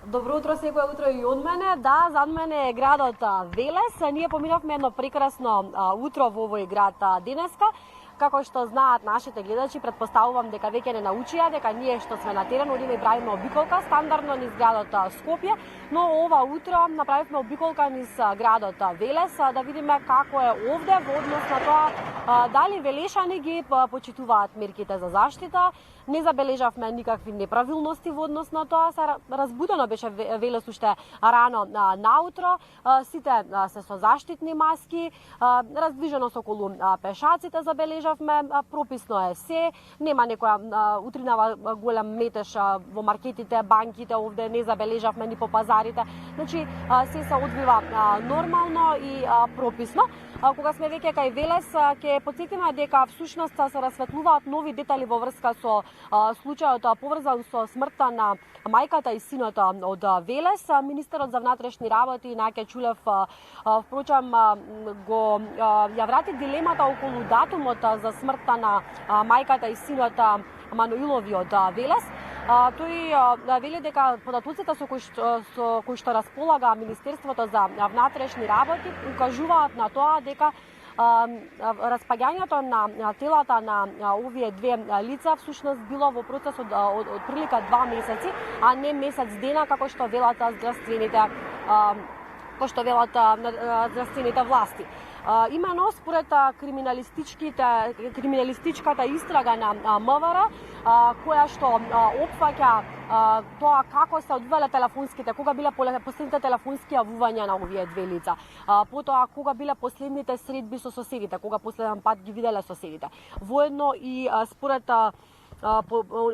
Добро утро, секое утро и од мене. Да, зад мене е градот Велес. Ние поминавме едно прекрасно утро во овој град денеска. Како што знаат нашите гледачи, претпоставувам дека веќе не научија дека ние што сме на терен одиме и правиме обиколка стандардно низ градот Скопје, но ова утро направивме обиколка низ градот Велес да видиме како е овде во однос на тоа дали велешани ги почитуваат мерките за заштита. Не забележавме никакви неправилности во однос на тоа. Разбудено беше Велес уште рано наутро. Сите се со заштитни маски, раздвиженост околу пешаците забележавме, прописно е се, нема некоја утринава голем метеж во маркетите, банките, овде не забележавме ни по пазарите. Значи се одвива нормално и прописно. Кога сме веќе кај Велес, ќе потсетиме дека всушност се расветлуваат нови детали во врска со случајот поврзан со смртта на мајката и синот од Велес. Министерот за внатрешни работи Наке Чулев впрочем го ја врати дилемата околу датумот за смртта на мајката и синот Мануилови од Велес. Тој вели дека податоците со кои што располага Министерството за внатрешни работи укажуваат на тоа дека распаѓањето на телата на овие две лица всушност било во процес од прилика 2 месеци, а не месец дена како што велат здравствените власти. Имено според криминалистичката истрага на МВР, која што опфаќа тоа како се одвивале телефонските, кога биле последните телефонски јавувања на овие две лица, потоа кога биле последните средби со соседите, кога последен пат ги виделе соседите. Воедно и според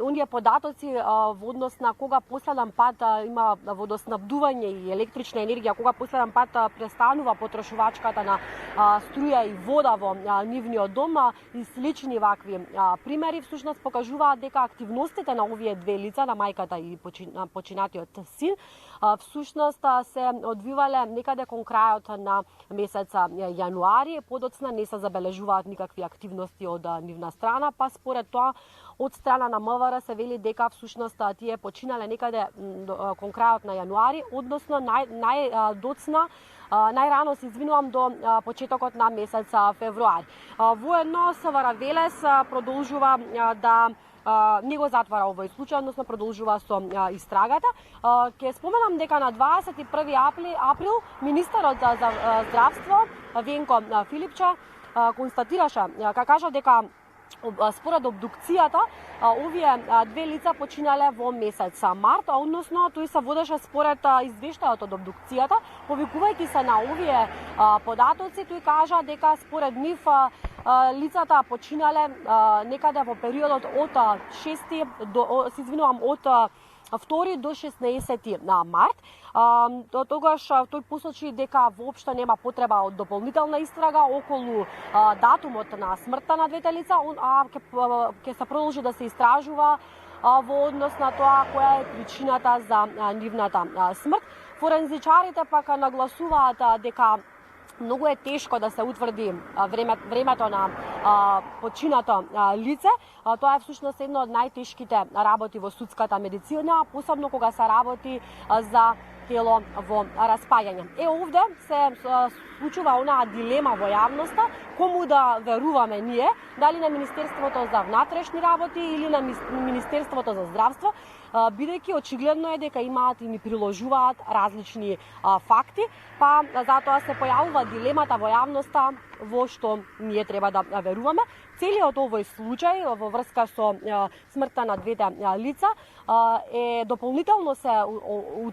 оние податоци во однос на кога последен пат има водоснабдување и електрична енергија, кога последен пат престанува потрошувачката на струја и вода во нивниот дом и слични вакви примери, всушност покажуваат дека активностите на овие две лица, на мајката и починатиот син, всушност се одвивале некаде кон крајот на месец јануари. Подоцна не се забележуваат никакви активности од нивна страна, па според тоа од страна на МВР се вели дека всушност тие починале некаде кон крајот на јануари, односно најрано се извинувам до почетокот на месец февруари. Воедно СВР Велес продолжува да не го затвара овој случај, односно продолжува со истрагата. Ќе споменам дека на 21 април министерот за здравство Венко Филипче констатираше, кажа дека според обдукцијата, овие две лица починале во месец март, односно тој се водеше според извештајот од обдукцијата, повикувајќи се на овие податоци, тој кажа дека според нив лицата починале некаде во периодот од 2 до 16 на март. Тогаш тој посочи дека воопшто нема потреба од дополнителна истрага околу датумот на смртта на двете лица, а ќе се продолжи да се истражува во однос на тоа која е причината за нивната смрт. Форензичарите пак нагласуваат дека многу е тешко да се утврди времето на починато лице. Тоа е всушност едно од најтешките работи во судската медицина, посебно кога се работи за тело во распаѓање. Овде се случува онаа дилема во јавноста, кому да веруваме ние, дали на Министерството за внатрешни работи или на Министерството за здравство, бидејќи очигледно е дека имаат и ни приложуваат различни факти, па затоа се појавува дилемата во јавноста во што ние треба да веруваме. Целиот овој случај во врска со смртта на двете лица е дополнително се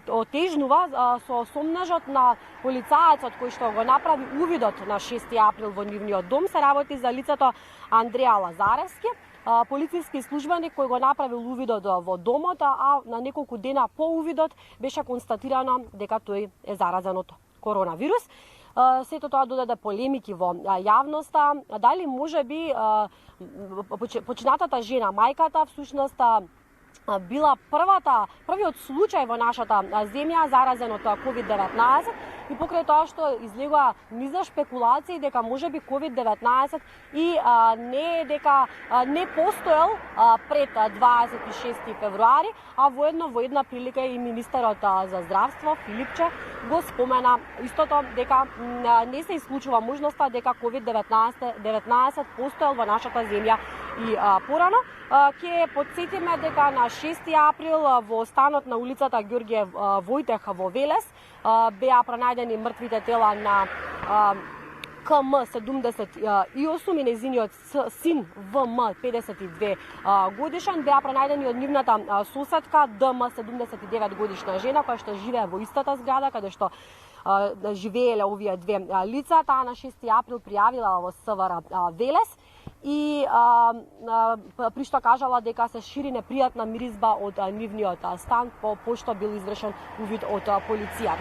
отежнува со сомнежот на полицаецот кој што го направи увидот на 6 април во нивниот дом. Се работи за лицето Андреа Лазаревски, полициски службеник кој го направил увидот во домот, а на неколку дена по увидот беше констатирано дека тој е заразен од коронавирус. Сето тоа додаде полемики во јавноста. Дали можеби починатата жена, мајката, всушност била првиот случај во нашата земја заразен од COVID-19 и покрај тоа што излегува низа спекулации дека можеби COVID-19 и не постоел пред 26 февруари, а во една прилика и министерот за здравство Филипче го спомена истото, дека не се исклучува можноста дека COVID-19 постоел во нашата земја и порано. Ќе потсетиме дека на 6 април во станот на улицата Ѓорѓе Војтех во Велес беа пронајдени мртвите тела на КМ 78 и нејзиниот син ВМ 52 годишен. Беа пронајдени од нивната соседка ДМ 79 годишна жена која што живее во истата зграда каде што живееле овие две лица. Таа на 6 април пријавила во СВР Велес и при што кажала дека се шири непријатна миризба од нивниот стан пошто бил извршен увид од полицијата.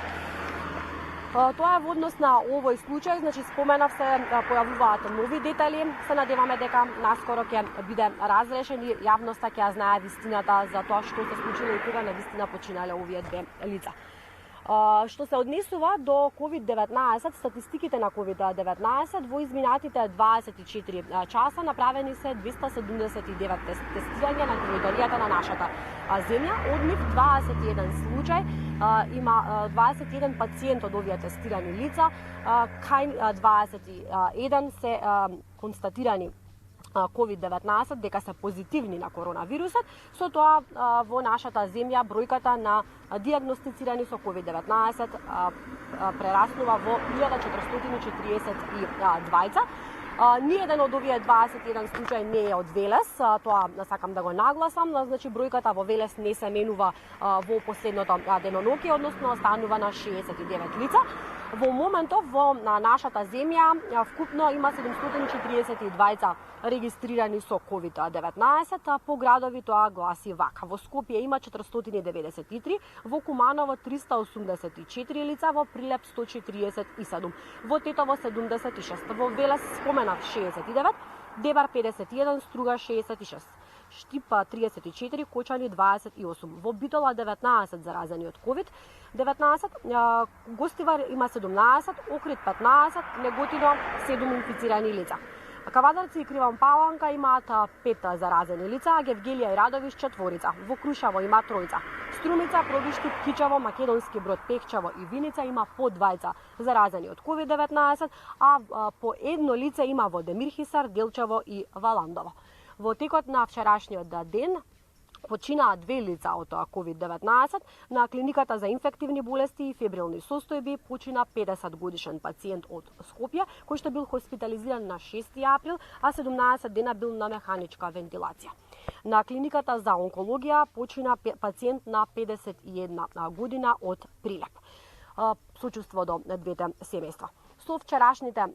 Тоа е во однос на овој случај, значи споменав се појавуваат нови детали, се надеваме дека наскоро ќе биде разрешен и јавноста ќе знае вистината за тоа што се случило и кога навистина починале овие две лица. Што се однесува до COVID-19, статистиките на COVID-19 во изминатите 24 часа направени се 279 тестирања на територијата на нашата земја. Од нив 21 случај има 21 пациент од овие тестирани лица, кај 21 се констатирани COVID-19 дека се позитивни на коронавирусот. Со тоа во нашата земја бројката на диагностицирани со COVID-19 прераснува во 1442. Ниеден од овие 21 случај не е од Велес, тоа сакам да го нагласам, значи бројката во Велес не се менува во последното деноноќе, односно останува на 69 лица. Во моментов во нашата земја вкупно има 742 регистрирани со COVID-19, по градови тоа гласи вака. Во Скопје има 493, во Куманово 384 лица, во Прилеп 147, во Тетово 76, во Велес споменав 69, Девар 51, Струга 66, Штипа 34, Кочани 28, во Битола 19 заразени од COVID-19, Гостивар има 17, Охрид 15, Неготино 7 инфицирани лица. Кавадарци и Криван Паланка имаат 5 заразени лица, Гевгелија и Радовиш 4, во Крушево има 3, Струмица, Пробишки, Кичево, Македонски Брод, Пехчево и Виница има по 2 заразени од COVID-19, а по едно лице има во Демирхисар, Делчево и Валандово. Во текот на вчерашниот ден починаа 2 лица од COVID-19. На клиниката за инфективни болести и фебрилни состојби почина 50 годишен пациент од Скопје, кој што бил хоспитализиран на 6 април, а 17 дена бил на механичка вентилација. На клиниката за онкологија почина пациент на 51 година од Прилеп. Сочувство до двете семејства. Со вчерашните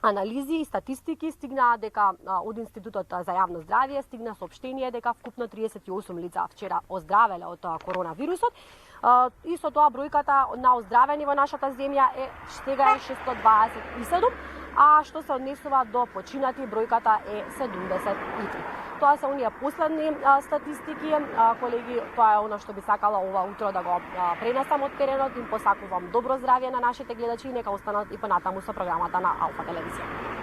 анализи и статистики стигнаа дека од Институтот за јавно здравје стигна соопштение дека вкупно 38 лица вчера оздравеле од коронавирусот и со тоа бројката на оздравени во нашата земја сега е 627, а што се однесува до починати бројката е 73. Тоа се оние последни статистики, колеги, тоа е она што би сакала ова утро да го пренесам од теренот. Им посакувам добро здравје на нашите гледачи и нека останат и понатаму со програмата на Алфа телевизија.